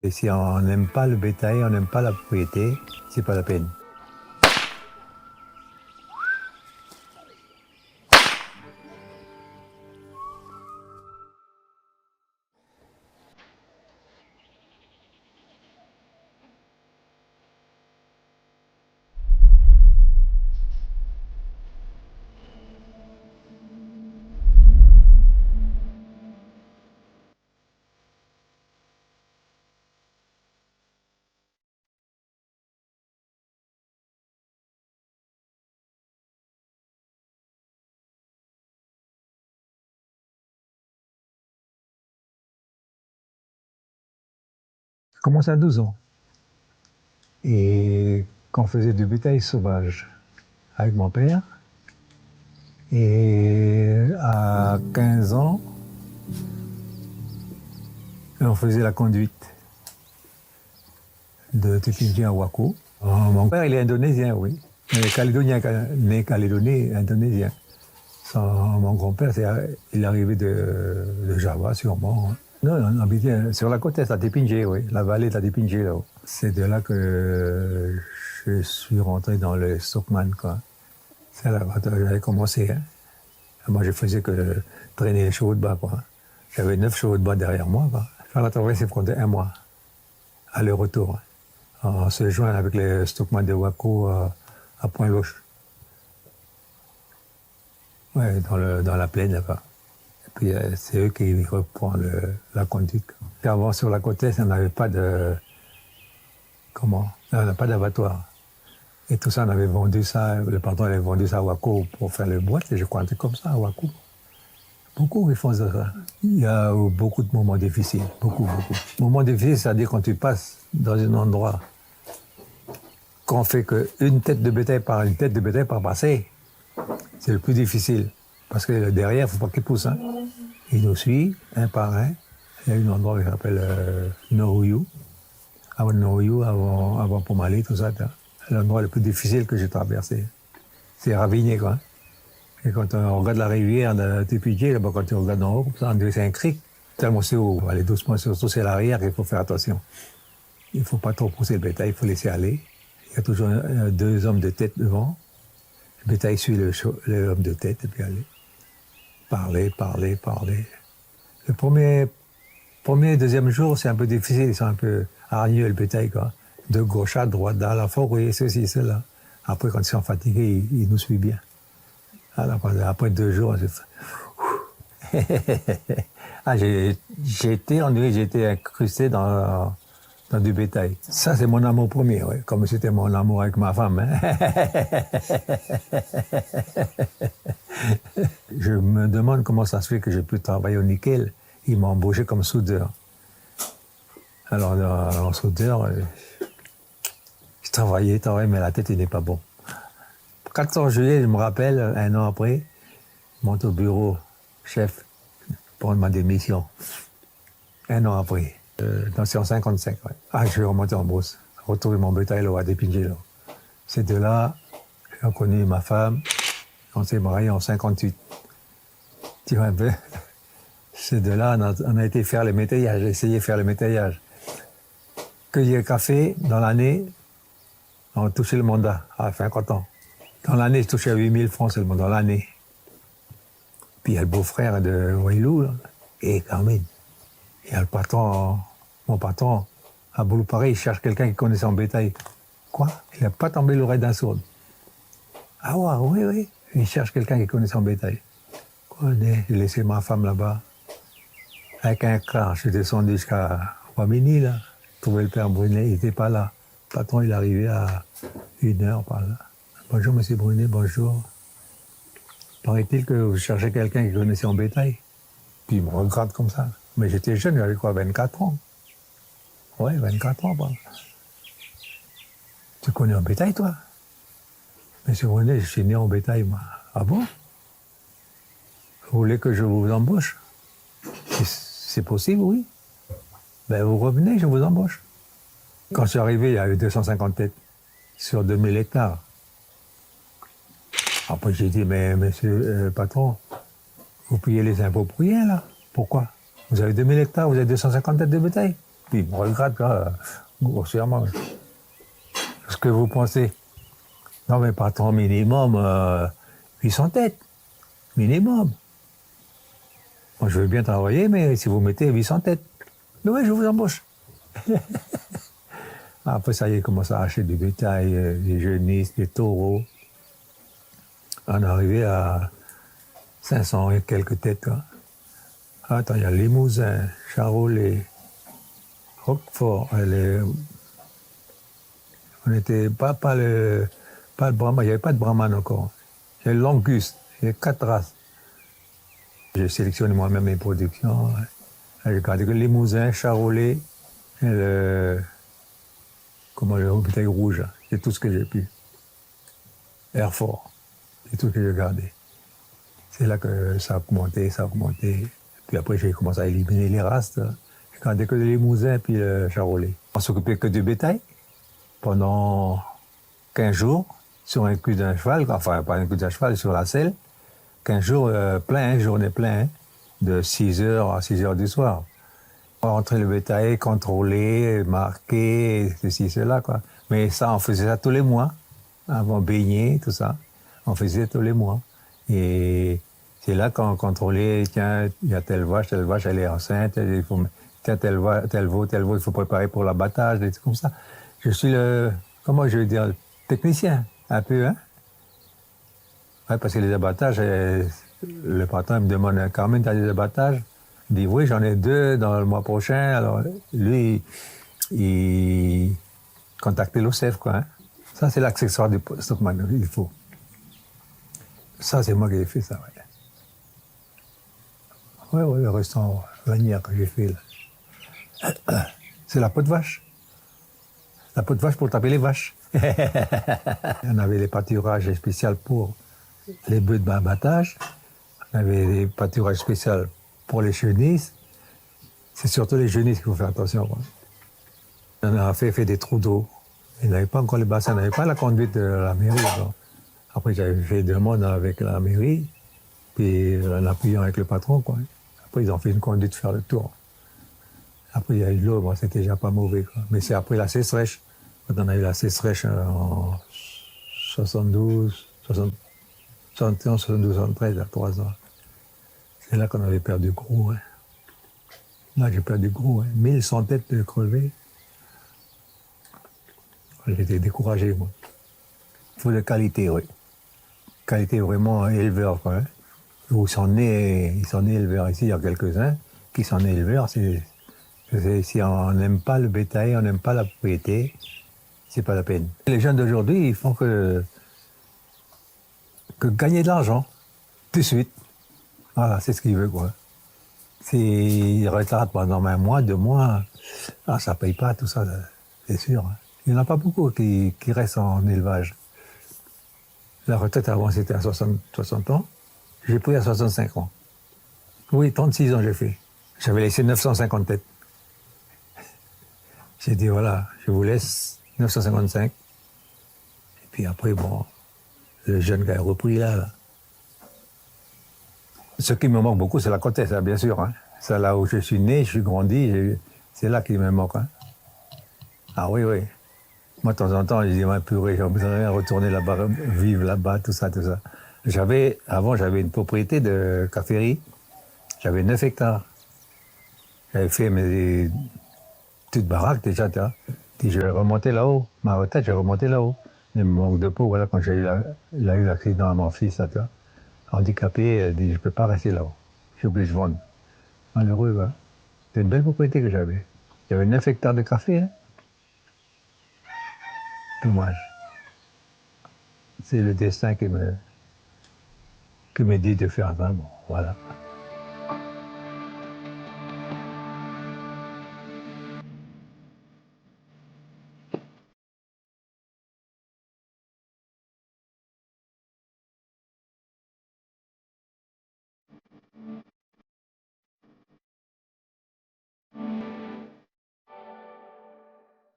Et si on n'aime pas le bétail, on n'aime pas la propriété, c'est pas la peine. J'ai commencé à 12 ans. Et qu'on faisait du bétail sauvage avec mon père. Et à 15 ans, on faisait la conduite de Tupinji à Waco. Mon père, il est indonésien, oui. Mais calédonien, né calédonien, indonésien. Mon grand-père, il est arrivé de Java, sûrement. Non, on habitait sur la côte est, à Tupinji, oui, la vallée de Tupinji, là-haut. C'est de là que je suis rentré dans le Stockman, quoi. C'est là que j'avais commencé, hein. Moi, je faisais que traîner les chevaux de bas, quoi. J'avais 9 chevaux de bas derrière moi, quoi. Faire la traversée comptait 1 mois, aller-retour. On se joint avec les Stockman de Waco à Pointe-Loche. Ouais, dans la plaine, là-bas. Et puis, c'est eux qui reprennent la conduite. Et avant, sur la côte est, on n'avait pas de... Comment? On n'a pas d'abattoir. Et tout ça, on avait vendu ça, le patron avait vendu ça à Waco pour faire le boîte, et je crois un truc comme ça à Waco. Beaucoup qui font ça. Il y a beaucoup de moments difficiles, beaucoup. Moments difficiles, c'est-à-dire quand tu passes dans un endroit qu'on fait qu'une tête de bétail par une tête de bétail par passer, c'est le plus difficile. Parce que derrière, il ne faut pas qu'il pousse. Hein. Il nous suit, un par un. Il y a un endroit qui s'appelle Nohuyu. Avant Nohuyu, avant Pomale, tout ça. C'est l'endroit le plus difficile que j'ai traversé. C'est ravigné, quoi. Et quand on regarde la rivière de Tupinji, là-bas, quand tu regardes en haut, on dirait que c'est un cric. Tellement c'est haut. Aller doucement, surtout c'est l'arrière qu'il faut faire attention. Il ne faut pas trop pousser le bétail, il faut laisser aller. Il y a toujours 2 hommes de tête devant. Le bétail suit l'homme de tête et puis aller. Parler. Le premier et deuxième jour, c'est un peu difficile. Ils sont un peu hargneux, le bétail, quoi. De gauche à droite, dans la forêt, ceci, cela. Après, quand ils sont fatigués, ils nous suivent bien. Alors, après 2 jours, j'ai été ennuyé, j'ai été incrusté dans du bétail. Ça, c'est mon amour premier, ouais, comme c'était mon amour avec ma femme. Hein. Je me demande comment ça se fait que j'ai pu travailler au nickel. Ils m'ont embauché comme soudeur. Alors, en soudeur, je travaillais, mais la tête, il n'est pas bon. 14 juillet, je me rappelle, 1 an après, je monte au bureau, chef, pour ma démission. 1 an après, c'est en 55, ouais. Ah, je vais remonter en Beauce, retrouver mon bétail là, à Tupinji. C'est de là, j'ai connu ma femme, on s'est mariés en 58. Tu vois un peu? C'est de là, on a été faire le métayage, j'ai essayé de faire le métayage. Cueillir le café, dans l'année, on touchait le mandat à 50 ans. Dans l'année, je touchais 8000 francs seulement, dans l'année. Puis il y a le beau-frère de Wailou, et Carmine. Il y a le patron, mon patron, à boulot pareil, il cherche quelqu'un qui connaît son bétail. Quoi? Il n'a pas tombé l'oreille d'un sourd. Ah ouais, oui. Il cherche quelqu'un qui connaît son bétail. Quoi? J'ai laissé ma femme là-bas. Avec un car, je suis descendu jusqu'à Wamini, là. Trouver le père Brunet, il n'était pas là. Le patron, il est arrivé à 1h par là. Bonjour, monsieur Brunet, bonjour. Paraît-il que vous cherchez quelqu'un qui connaissait son bétail? Puis il me regarde comme ça. Mais j'étais jeune, j'avais quoi, 24 ans? Ouais, 24 ans, bon. Tu connais un bétail, toi? Monsieur Brunet, je suis né en bétail, moi. Ah bon? Vous voulez que je vous embauche? C'est possible, oui. Ben, vous revenez, je vous embauche. Quand je suis arrivé, il y avait 250 têtes sur 2000 hectares. Après, j'ai dit, mais monsieur patron, vous payez les impôts pour rien, là. Pourquoi? Vous avez 2000 hectares, vous avez 250 têtes de bétail. Puis il me regarde, là, grossièrement. Ce que vous pensez? Non, mais patron, minimum 800 têtes. Minimum. Moi, je veux bien travailler, mais si vous mettez 800 têtes, oui, je vous embauche. Après, ça y est, il commence à acheter du bétail, des genisses, des taureaux. On est arrivé à 500 et quelques têtes. Hein. Attends, il y a Limousin, Charolais, Roquefort. On n'était pas le Brahman, il n'y avait pas de Brahman encore. Il y avait l'Angus, il y avait 4 races. J'ai sélectionné moi-même mes productions. J'ai gardé que Limousin, Charolais, et le bétail rouge. C'est tout ce que j'ai pu. Airfort, c'est tout ce que j'ai gardé. C'est là que ça a augmenté, ça a augmenté. Puis après, j'ai commencé à éliminer les races. J'ai gardé que le Limousin puis le Charolais. On s'occupait que du bétail pendant 15 jours sur un cul d'un cheval, enfin pas un cul d'un cheval, sur la selle. 15 jours plein, journée pleine, de 6h à 6h du soir. Rentrer le bétail, contrôler, marquer, ceci, cela, quoi. Mais ça, on faisait ça tous les mois. Avant baigner, tout ça. On faisait tous les mois. Et c'est là qu'on contrôlait, tiens, il y a telle vache, elle est enceinte, il faut, tiens, tel veau, il faut préparer pour l'abattage, des trucs comme ça. Je suis comment je vais dire, le technicien, un peu, hein. Ouais, parce que les abattages, le patron me demande, Carmen, t'as des abattages? Il dit, oui, j'en ai 2 dans le mois prochain. Alors, lui, il contactait l'OCEF, quoi. Hein. Ça, c'est l'accessoire du stockman, il faut. Ça, c'est moi qui ai fait ça, ouais. Ouais, le restaurant Vanière que j'ai fait, là. C'est la peau de vache. La peau de vache pour taper les vaches. On avait les pâturages spéciaux pour les bœufs de abattage. On avait des pâturages spéciaux pour les chenilles. C'est surtout les chenilles qu'il faut faire attention. Quoi. On a fait des trous d'eau. Il n'avait pas encore les bassins, on n'avait pas la conduite de la mairie. Alors. Après, j'avais fait des demandes avec la mairie, puis en appuyant avec le patron. Quoi. Après, ils ont fait une conduite faire le tour. Après, il y a eu de l'eau, bon, c'était déjà pas mauvais. Quoi. Mais c'est après la sécheresse. Quand on a eu la sécheresse en 72, 71, 72, 73, à 3 ans. C'est là qu'on avait perdu gros. Hein. Là, j'ai perdu gros. Hein. 1100 têtes de crevées. J'étais découragé, moi. Il faut de qualité, oui. Qualité vraiment éleveur, quoi. Hein. Ils sont nés éleveurs ici, il y a quelques-uns qui sont nés éleveurs. Si on n'aime pas le bétail, on n'aime pas la propriété, c'est pas la peine. Les jeunes d'aujourd'hui, ils font que gagner de l'argent, tout de suite. Voilà, c'est ce qu'ils veulent, quoi. S'ils retardent pendant un mois, 2 mois, ça paye pas, tout ça, c'est sûr. Il n'y en a pas beaucoup qui restent en élevage. La retraite avant, c'était à 60 ans. J'ai pris à 65 ans. Oui, 36 ans j'ai fait. J'avais laissé 950 têtes. J'ai dit, voilà, je vous laisse 955. Et puis après, bon, le jeune qui a repris là. Ce qui me manque beaucoup, c'est la Côte-Est, bien sûr. Hein. C'est là où je suis né, je suis grandi, c'est là qu'il me manque. Hein. Ah oui, oui. Moi, de temps en temps, je dis, purée, j'aimerais retourner là-bas, vivre là-bas, tout ça, tout ça. Avant, j'avais une propriété de caféerie. J'avais 9 hectares. J'avais fait mes petites baraques déjà, tu vois. Puis je remontais là-haut. Ma retraite, j'ai remonté là-haut. Mais mon manque de peau, voilà, quand il a eu l'accident à mon fils, ça, tu vois. Handicapé, elle dit, je ne peux pas rester là-haut. Je suis obligé de vendre. Malheureux, hein. C'était une belle propriété que j'avais. Il y avait 9 hectares de café, hein. Dommage. C'est le destin qui me dit de faire ça. Bon, voilà.